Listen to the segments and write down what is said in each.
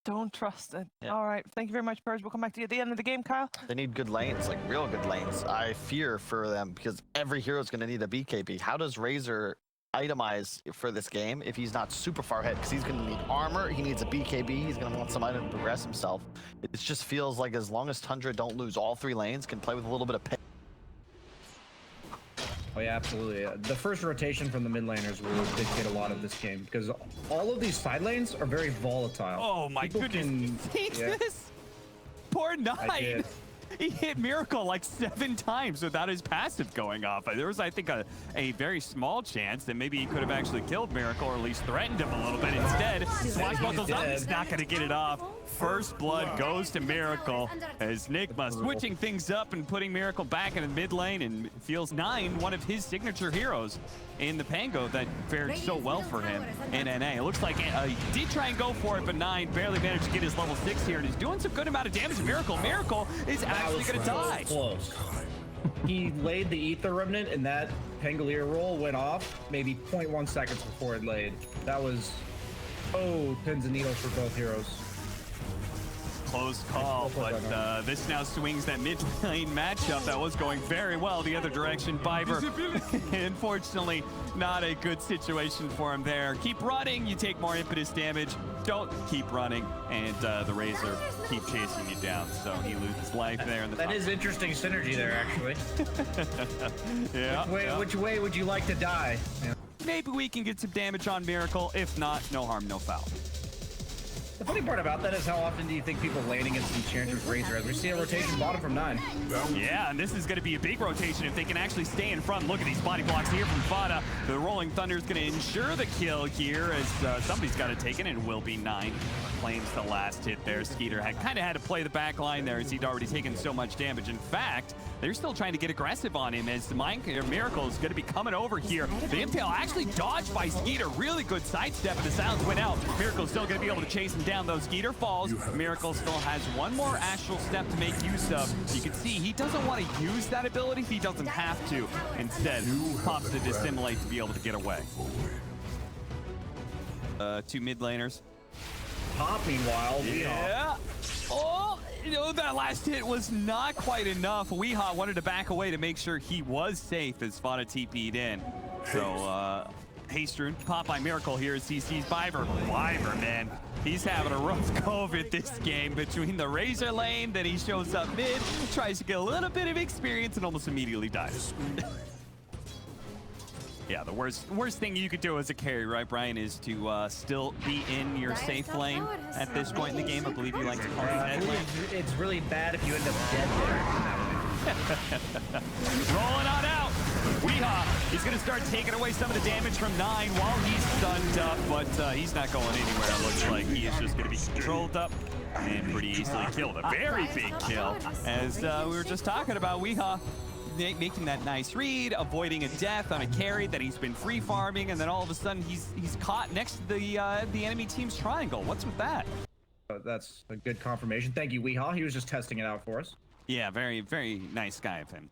Don't trust it. Yeah. All right. Thank you very much, Purge. We'll come back to you at the end of the game, Kyle. They need good lanes, like real good lanes. I fear for them because every hero is going to need a BKB. How does Razor itemize for this game if he's not super far ahead? Because he's going to need armor, he needs a BKB, he's going to want some item to progress himself. It just feels like as long as Tundra don't lose all 3 lanes, can play with a little bit of pace. Oh yeah, absolutely. The first rotation from the mid laners will dictate a lot of this game because all of these side lanes are very volatile. Oh my goodness! See this? Poor Nine. He hit Miracle like 7 times without his passive going off. There was, I think, a very small chance that maybe he could have actually killed Miracle or at least threatened him a little bit. Instead, swashbuckles up. He's not going to get it off. First blood goes to Miracle as Nigma switching things up and putting Miracle back in the mid lane, and feels Nine one of his signature heroes in the Pango that fared so well for him in NA. It looks like he did try and go for it, but Nine barely managed to get his level 6 here, and he's doing some good amount of damage to Miracle. Miracle is actually going to die. Close. He laid the Ether Remnant, and that Pangolier roll went off maybe 0.1 seconds before it laid. That was, pins and needles for both heroes. Close call, but this now swings that mid lane matchup that was going very well the other direction. Biber, unfortunately, not a good situation for him there. Keep running, you take more impetus damage. Don't keep running, and the Razor keep chasing you down, so he loses life there in the top. That is interesting synergy there, actually. Yeah. Which way would you like to die? Yeah. Maybe we can get some damage on Miracle. If not, no harm, no foul. The funny part about that is how often do you think people lane against Enchantress Razor? As we see a rotation bottom from 9. Yeah, and this is going to be a big rotation if they can actually stay in front. Look at these body blocks here from Fada. The Rolling Thunder is going to ensure the kill here as somebody's got to take it, and it will be 9. Claims the last hit there. Skeeter kind of had to play the back line there as he'd already taken so much damage. In fact, they're still trying to get aggressive on him as the Miracle is going to be coming over here. The Impale actually dodged by Skeeter. Really good sidestep, and the sounds went out. Miracle's still going to be able to chase him down, though. Skeeter falls. Miracle still has one more astral step to make use of. You can see he doesn't want to use that ability. He doesn't have to. Instead, pops the Dissimulate to be able to get away. 2 mid laners. Top, meanwhile, yeah. Oh, you know, that last hit was not quite enough. Weehaw wanted to back away to make sure he was safe as Fada TP'd in. So, Haste Rune, pop by Miracle here as he sees Biber. Biber, man, he's having a rough go of it this game between the Razor lane, then he shows up mid, tries to get a little bit of experience, and almost immediately dies. Yeah, the worst thing you could do as a carry, right, Brian, is to still be in your safe lane at this point in the game. I believe you like to call it that lane. It's really bad if you end up dead there. Rolling on out. Weehaw, he's going to start taking away some of the damage from 9 while he's stunned up, but he's not going anywhere. It looks like he is just going to be controlled up and pretty easily killed. A very big kill, as we were just talking about. Weehaw making that nice read, avoiding a death on a carry that he's been free farming, and then all of a sudden he's caught next to the enemy team's triangle. What's with that? That's a good confirmation. Thank you, Weehaw. He was just testing it out for us. Yeah, very, very nice guy of him.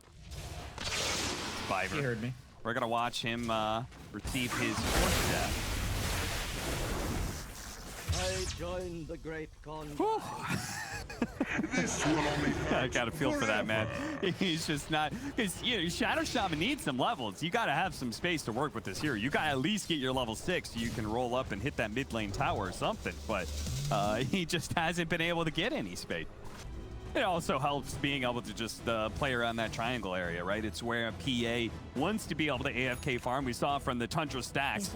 Biber. He heard me. We're gonna watch him receive his 4th death. I joined the great con. This will only I got a feel for that, man. He's just not, because you know, Shadow Shaman needs some levels. You got to have some space to work with this hero. You got to at least get your level 6 so you can roll up and hit that mid lane tower or something. But he just hasn't been able to get any space. It also helps being able to just play around that triangle area, right? It's where a PA wants to be able to AFK farm. We saw from the Tundra stacks,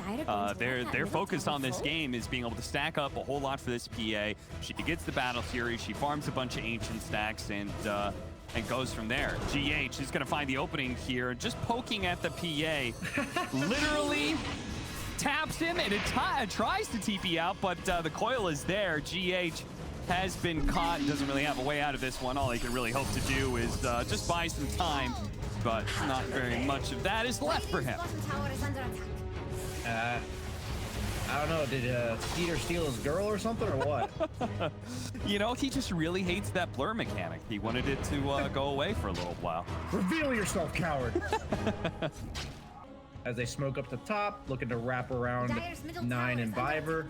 their focus on this game is being able to stack up a whole lot for this PA. She gets the Battle Fury, she farms a bunch of Ancient stacks, and goes from there. GH is going to find the opening here, just poking at the PA. Literally taps him, and it tries to TP out, but the coil is there. GH has been caught, doesn't really have a way out of this one. All he can really hope to do is just buy some time, but not very much of that is left for him. I don't know, did Skeeter steal his girl or something, or what? You know, he just really hates that blur mechanic. He wanted it to go away for a little while. Reveal yourself, coward! As they smoke up the top, looking to wrap around 9 and Biber.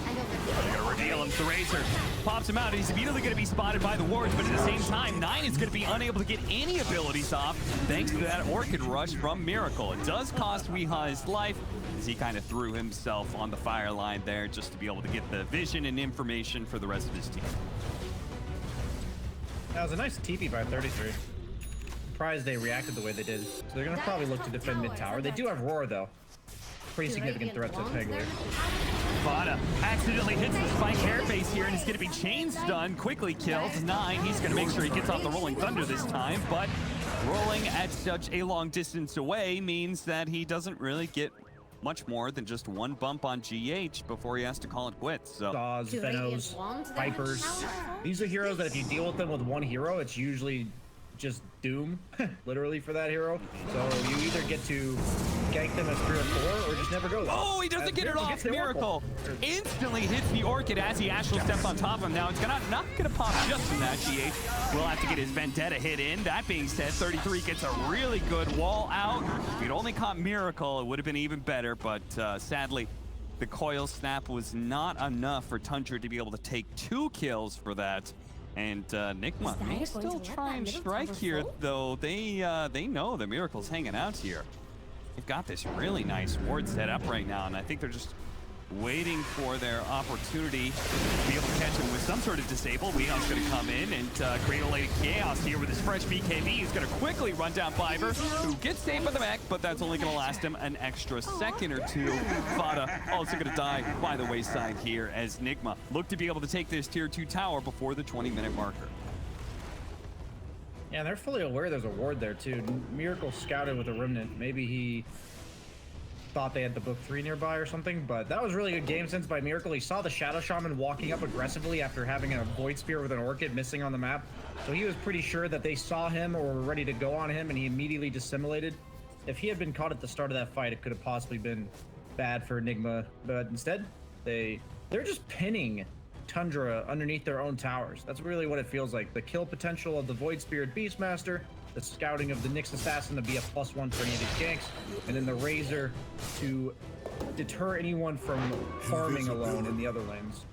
They're gonna reveal him comes the Razor. Pops him out, and he's immediately going to be spotted by the wards, but at the same time, Nine is going to be unable to get any abilities off thanks to that Orchid Rush from Miracle. It does cost Weehaw his life, as he kind of threw himself on the fire line there just to be able to get the vision and information for the rest of his team. That was a nice TP by 33. Surprised they reacted the way they did. So they're going to probably look to defend mid tower. They do have Roar, though. Pretty significant threat to Pegler. Vada accidentally hits the spike airbase here and is going to be chain stunned. Quickly kills Nine. He's going to make sure he gets off the Rolling Thunder this time, but rolling at such a long distance away means that he doesn't really get much more than just one bump on GH before he has to call it quits. So Saws, Venos, Vipers. These are heroes that if you deal with them with one hero, it's usually just doom, literally, for that hero. So you either get to gank them as 3 or 4, or just never go there. oh, he doesn't get it off. Miracle instantly hits the Orchid as he actually steps on top of him. Now it's not gonna pop just from that. GH will have to get his Vendetta hit in. That being said, 33 gets a really good wall out. If he'd only caught Miracle, it would have been even better, but sadly, the coil snap was not enough for Tundra to be able to take 2 kills for that. And Nigma may still try and strike here, though they know the Miracle's hanging out here. They've got this really nice ward set up right now, and I think they're just waiting for their opportunity to be able to catch him with some sort of disable. Weeha's going to come in and create a late chaos here with his fresh BKB. He's going to quickly run down Fiverr, who gets saved by the mech, but that's only going to last him an extra second or two. Vada also going to die by the wayside here as Nigma look to be able to take this tier 2 tower before the 20-minute marker. Yeah, they're fully aware there's a ward there, too. Miracle scouted with a Remnant. Maybe he thought they had the book 3 nearby or something, but that was really good game sense by Miracle. He saw the Shadow Shaman walking up aggressively after having a Void Spear with an Orchid missing on the map, so he was pretty sure that they saw him or were ready to go on him, and he immediately dissimulated. If he had been caught at the start of that fight, it could have possibly been bad for Nigma, but instead they're just pinning Tundra underneath their own towers. That's really what it feels like. The kill potential of the Void Spirit Beastmaster, the scouting of the Nyx Assassin to be a +1 for any of these ganks, and then the Razor to deter anyone from farming alone in the other lanes.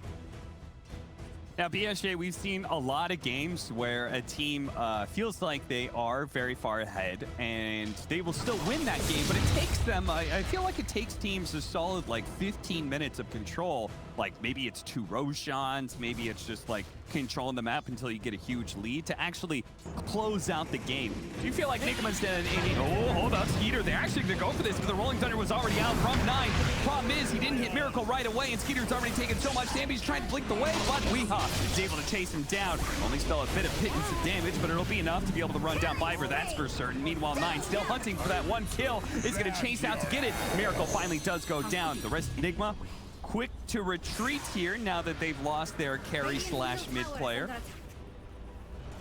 Now, BSJ, we've seen a lot of games where a team feels like they are very far ahead and they will still win that game, but it takes them, I feel like it takes teams a solid like 15 minutes of control. Like maybe it's 2 Roshans, maybe it's just like controlling the map until you get a huge lead to actually close out the game. Do you feel like Nigma's done any? Oh, hold up, Skeeter. They're actually going to go for this, but the Rolling Thunder was already out from 9. Problem is, he didn't hit Miracle right away, and Skeeter's already taken so much damage. He's trying to blink the way, but Weehaw is able to chase him down. Only spell a bit of pittance of damage, but it'll be enough to be able to run down Viper, that's for certain. Meanwhile, 9 still hunting for that 1 kill. Is going to chase out to get it. Miracle finally does go down. The rest of Nigma quick to retreat here now that they've lost their carry/mid player.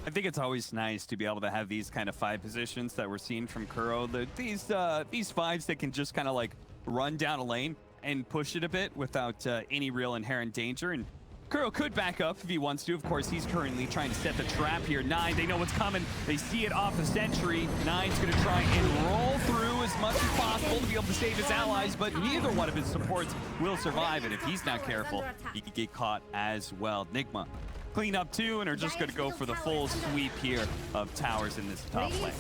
I think it's always nice to be able to have these kind of 5 positions that we're seeing from Kuro. These 5s that can just kind of like run down a lane and push it a bit without any real inherent danger. And Kuro could back up if he wants to. Of course, he's currently trying to set the trap here. 9, they know what's coming. They see it off the sentry. 9's going to try and roll through as much as possible to be able to save his allies, but neither one of his supports will survive. And if he's not careful, he could get caught as well. Nigma clean up too, and are just going to go for the full sweep here of towers in this top lane.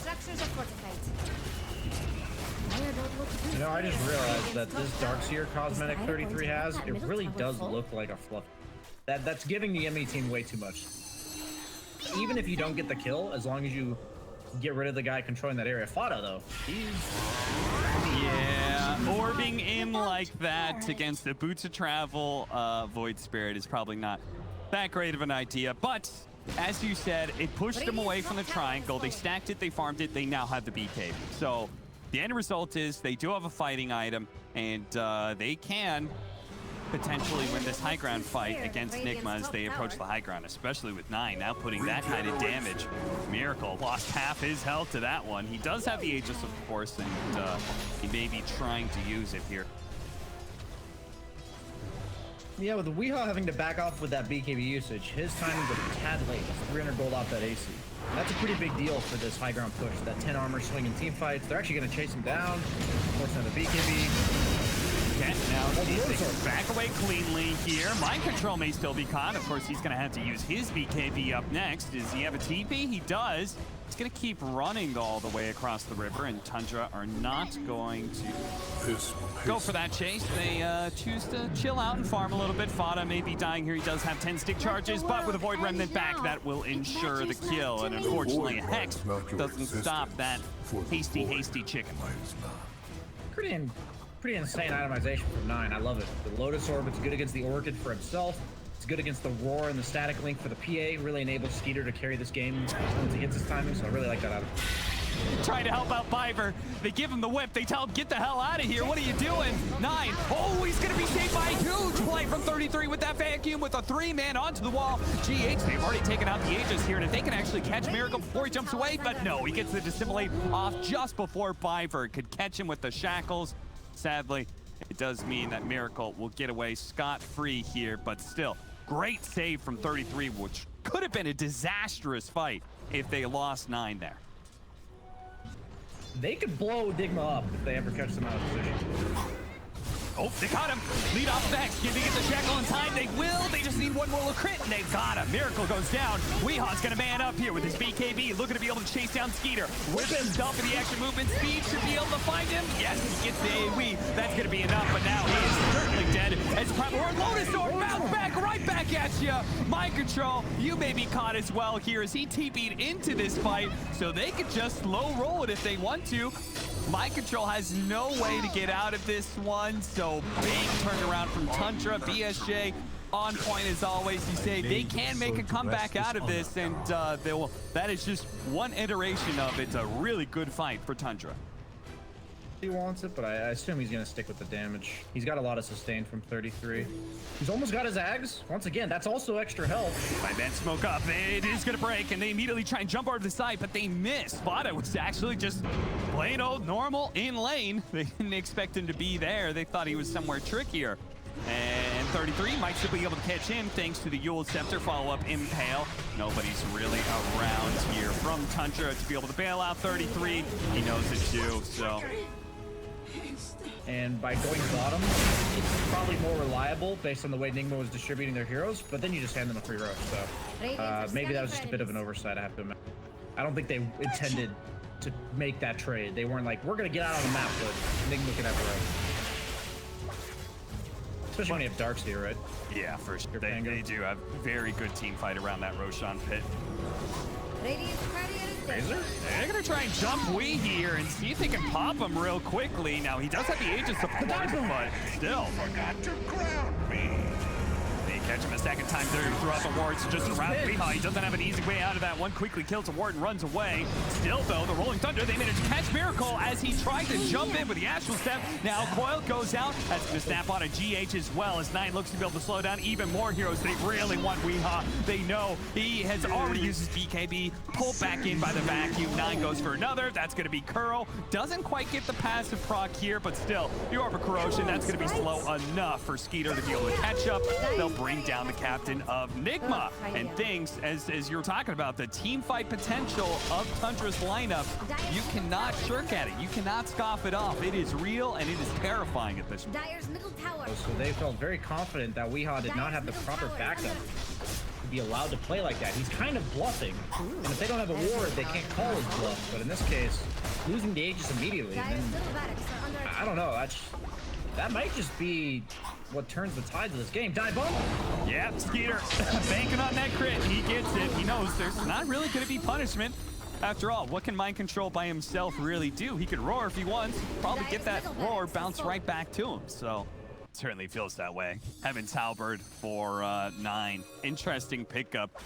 You know, I just realized that this Darkseer cosmetic 33 has, it really does look like a fluff. That's giving the enemy team way too much. Even if you don't get the kill, as long as you get rid of the guy controlling that area. Fada, though, yeah, orbing him like that against the Boots of Travel Void Spirit is probably not that great of an idea, but as you said, it pushed them away from the triangle. They stacked it, they farmed it, they now have the BKB. So the end result is they do have a fighting item, and they can potentially win this high ground fight against Nigma as they approach the high ground, especially with 9 now putting that kind of damage. Miracle lost half his health to that one. He does have the Aegis, of course, and he may be trying to use it here. Yeah, with Weehaw having to back off with that BKB usage, his timing's a tad late. 300 gold off that AC. And that's a pretty big deal for this high ground push. That 10 armor swing in team fights. They're actually going to chase him down. Forcing the BKB. Okay, now they can back away cleanly here. Mind control may still be caught. Of course, he's going to have to use his BKB up next. Does he have a TP? He does. He's going to keep running all the way across the river, and Tundra are not going to go for that chase. They choose to chill out and farm a little bit. Fada may be dying here. He does have 10 stick charges, but with a Void Remnant back, that will ensure the kill. And unfortunately, Hex doesn't stop that hasty chicken. Pretty insane itemization from 9. I love it. The Lotus Orb, it's good against the Orchid for himself. It's good against the Roar and the Static Link for the PA. Really enables Skeeter to carry this game once he hits his timing, so I really like that out of him. Trying to help out Viper. They give him the whip. They tell him, get the hell out of here. What are you doing? 9. Oh, he's going to be saved by a huge play from 33 with that vacuum with a 3-man onto the wall. GH, they've already taken out the Aegis here, and if they can actually catch Miracle before he jumps away, but no, he gets the Dissimulate off just before Viper could catch him with the shackles. Sadly, it does mean that Miracle will get away scot-free here, but still, great save from 33, which could have been a disastrous fight if they lost 9 there. They could blow Nigma up if they ever catch them out of position. Oh, they caught him. Lead off Vex. Can they get the shackle in time? They will. They just need one more crit, and they got him. Miracle goes down. Weeha's going to man up here with his BKB, looking to be able to chase down Skeeter. Whip himself in the action movement speed. Should be able to find him. Yes, he gets the AoE. That's going to be enough, but now he is certainly dead. As Primal Lotus Orb bounce back right back at you. Mind control. You may be caught as well here as he TP'd into this fight, so they could just low roll it if they want to. Mind control has no way to get out of this one, so big turnaround from Tundra. BSJ on point as always. You say they can make a comeback out of this, and that is just one iteration of it. It's a really good fight for Tundra. He wants it, but I assume he's going to stick with the damage. He's got a lot of sustain from 33. He's almost got his Ags. Once again, that's also extra health. By smoke up, it is going to break, and they immediately try and jump over the side, but they miss. Spada was actually just plain old normal in lane. They didn't expect him to be there. They thought he was somewhere trickier. And 33 might still be able to catch him thanks to the Yule Scepter follow-up Impale. Nobody's really around here from Tundra to be able to bail out 33. He knows it too, so... And by going bottom, it's probably more reliable based on the way Nigma was distributing their heroes, but then you just hand them a free rush, so maybe that was just a bit of an oversight, I have to admit. I don't think they intended to make that trade. They weren't like, we're going to get out on the map, but Nigma can have a rush. Especially when you have Darkseer, right? Yeah, for sure. They do have very good team fight around that Roshan pit. Razor? They're going to try and jump Wee here and see if they can pop him real quickly. Now, he does have the Aegis support, but still. Forgot to ground me. They catch him a second time throughout the wards just around Weeha. He doesn't have an easy way out of that one. Quickly kills a ward and runs away. Still, though, the Rolling Thunder, they managed to catch Miracle as he tried to jump in with the Astral Step. Now, Coil goes out. That's going to snap on a GH as well as 9 looks to be able to slow down even more heroes. They really want Weeha. They know he has already used his BKB. Pulled back in by the vacuum. 9 goes for another. That's going to be Curl. Doesn't quite get the passive proc here, but still, the Orb of Corrosion, that's going to be slow enough for Skeeter to be able to catch up. They'll bring down the captain of Nigma. And things, as you were talking about, the team fight potential of Tundra's lineup, you cannot shirk at it. You cannot scoff it off. It is real, and it is terrifying at this point. So they felt very confident that Weeha did not have the proper backup to be allowed to play like that. He's kind of bluffing. And if they don't have a ward, they can't call his bluff. But in this case, losing the Aegis immediately, I don't know. That might just be what turns the tides of this game. Die bomb! Yeah, Skeeter banking on that crit. He gets it. He knows there's not really going to be punishment. After all, what can Mind Control by himself really do? He could roar if he wants. Probably get that roar bounce right back to him. So certainly feels that way. Heaven's Halberd for 9. Interesting pickup.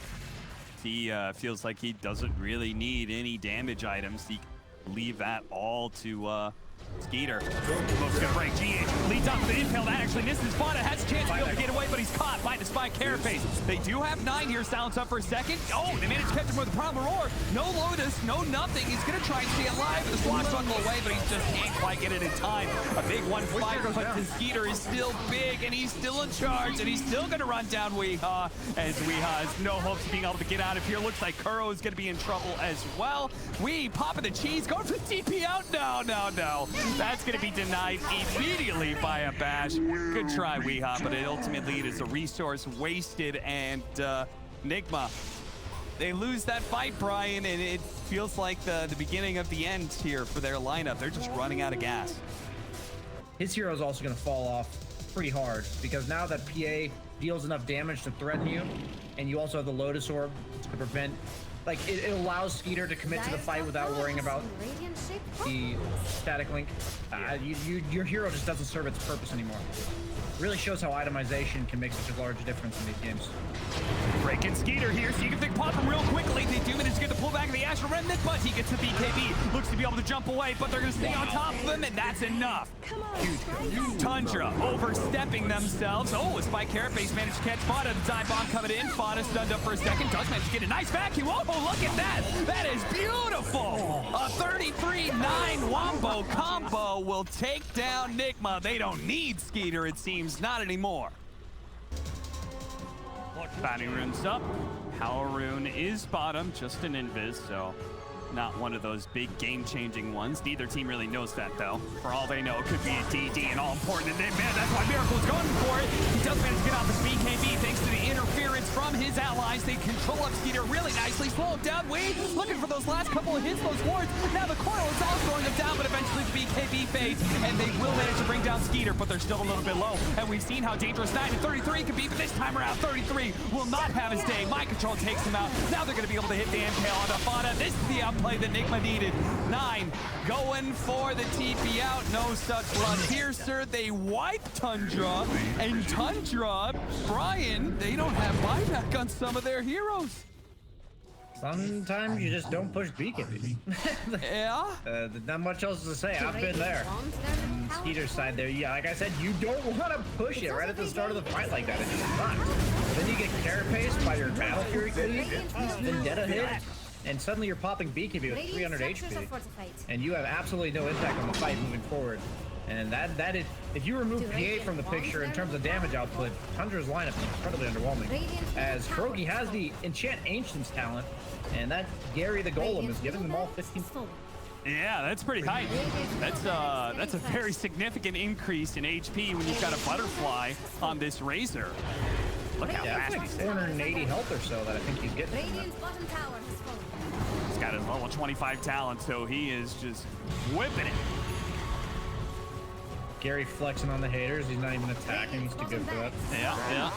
He feels like he doesn't really need any damage items. He can leave that all to Skeeter. Looks gonna break. GH leads off the impale. That actually misses. Fada has a chance to be able to get away, but he's caught by the Spy Carapace. They do have 9 here. Silence up for a second. Oh, they managed to catch him with a Primal Roar. No Lotus, no nothing. He's gonna try and stay alive. The swashbuckle away, but he just can't quite get it in time. A big 1-5, but the Skeeter is still big, and he's still in charge, and he's still gonna run down Weeha, as Weeha has no hopes of being able to get out of here. Looks like Kuro is gonna be in trouble as well. Wee popping the cheese, going for the TP out. No. That's going to be denied immediately by a bash. Good try, Weehaw, but it ultimately is a resource wasted, and Nigma, they lose that fight, Brian, and it feels like the beginning of the end here for their lineup. They're just running out of gas. His hero is also going to fall off pretty hard because now that PA deals enough damage to threaten you, and you also have the Lotus Orb to prevent, like, it allows Skeeter to commit to the fight without worrying about the static link. Your hero just doesn't serve its purpose anymore. Really shows how itemization can make such a large difference in these games. Breaking Skeeter here, so you can think pop him real quickly. They do manage to get the pullback of the Asher Remnant, but he gets the BKB. Looks to be able to jump away, but they're going to stay on top of him, and that's enough. Tundra overstepping themselves. Oh, a Spike Carapace managed to catch Fada. The dive bomb coming in. Fada stunned up for a second. Does manage to get a nice vacuum. Oh, look at that. That is beautiful. A 33-9 wombo combo will take down Nigma. They don't need Skeeter, it seems. Not anymore. Bounty Rune's up. Power Rune is bottom, just an invis, so not one of those big game-changing ones. Neither team really knows that, though. For all they know, it could be a DD and all important. And man, that's why Miracle is going for it. He does manage to get off his BKB thanks to the interference from his allies. They control up Skeeter really nicely. Slow him down. Wade looking for those last couple of hits, those wards. Now the coil is all throwing them down, but eventually the BKB fades, and they will manage to bring down Skeeter, but they're still a little bit low. And we've seen how dangerous 9 and 33 can be, but this time around, 33 will not have his day. Mind Control takes him out. Now they're going to be able to hit the impale on Fada. This is the outplay that Nigma needed. 9 going for the TP out. No such luck. Piercer, they wipe Tundra, and Tundra, Brian, they don't have buyback on some of their heroes. Sometimes you just don't push BKB. Yeah? Not much else to say. I've been there. On Skeeter's side there, yeah, like I said, you don't want to push it right at the start of the fight like that. It just sucks. Then you get carapaced by your Battle Fury cleave, Vendetta hit, and suddenly you're popping BKB with 300 HP, and you have absolutely no impact on the fight moving forward. And that is, if you remove PA from the picture in terms of damage output, Tundra's lineup is incredibly underwhelming. As Frogi has the Enchant Ancients talent, and that Gary the Golem is giving them all 15. Yeah, that's pretty high. That's a very significant increase in HP when you've got a butterfly on this Razor. Look how fast like he's 480 health or so that I think he's getting. He's got his level 25 talent, so he is just whipping it. Gary flexing on the haters. He's not even attacking. He's too good for that. Yeah.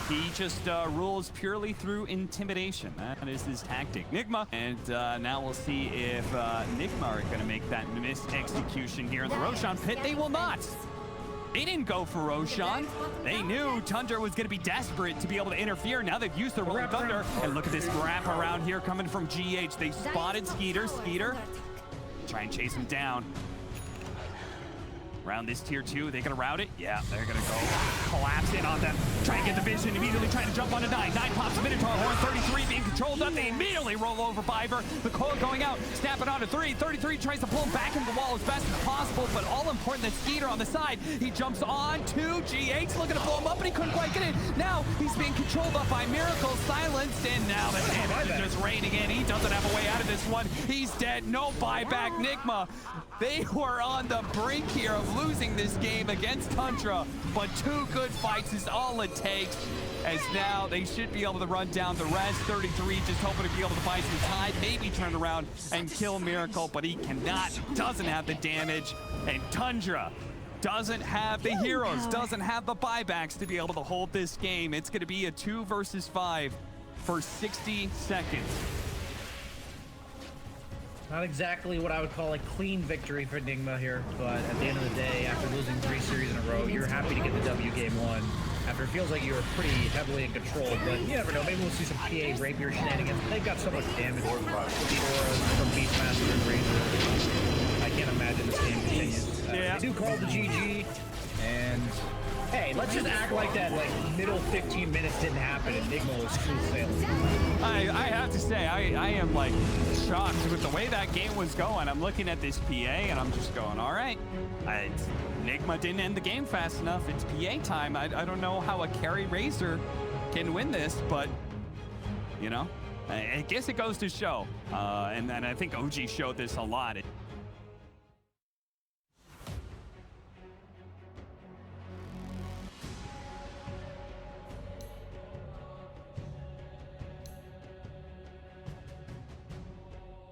He just rules purely through intimidation. That is his tactic. Nigma, and now we'll see if Nigma are going to make that missed execution here in the Roshan pit. They will not. They didn't go for Roshan. They knew Tundra was going to be desperate to be able to interfere. Now they've used their Rolling Thunder. And look at this wrap around here coming from GH. They spotted Skeeter. Try and chase him down. Around this tier 2, they gonna route it? Yeah, they're gonna go collapse in on them. Try and get the vision, immediately trying to jump onto 9. 9 pops a Minotaur horn, 33 being controlled up. They immediately roll over Biver. The coil going out, snapping onto 3. 33 tries to pull him back into the wall as best as possible, but all important that Skeeter on the side. He jumps on to GH, looking to pull him up, but he couldn't quite get it. Now he's being controlled up by Miracle, silenced, and now the damage is just raining in. He doesn't have a way out of this one. He's dead, no buyback. Nigma, they were on the brink here of losing this game against Tundra, but 2 good fights is all it takes, as now they should be able to run down the rest. 33 just hoping to be able to buy some time, maybe turn around and kill Miracle, but he cannot, doesn't have the damage, and Tundra doesn't have the heroes, doesn't have the buybacks to be able to hold this game. It's going to be a 2 versus 5 for 60 seconds. Not exactly what I would call a clean victory for Nigma here, but at the end of the day, after losing 3 series in a row, you're happy to get the W game 1. After it feels like you were pretty heavily in control, but you never know, maybe we'll see some PA rapier shenanigans. They've got so much damage. The auras from Beastmaster and Razor. I can't imagine this game continues. They do call the GG, and hey, let's just act like that middle 15 minutes didn't happen and Nigma was smooth sailing. I have to say, I am like shocked with the way that game was going. I'm looking at this PA and I'm just going, all right. Nigma didn't end the game fast enough. It's PA time. I don't know how a carry Razor can win this, but you know, I guess it goes to show. And I think OG showed this a lot.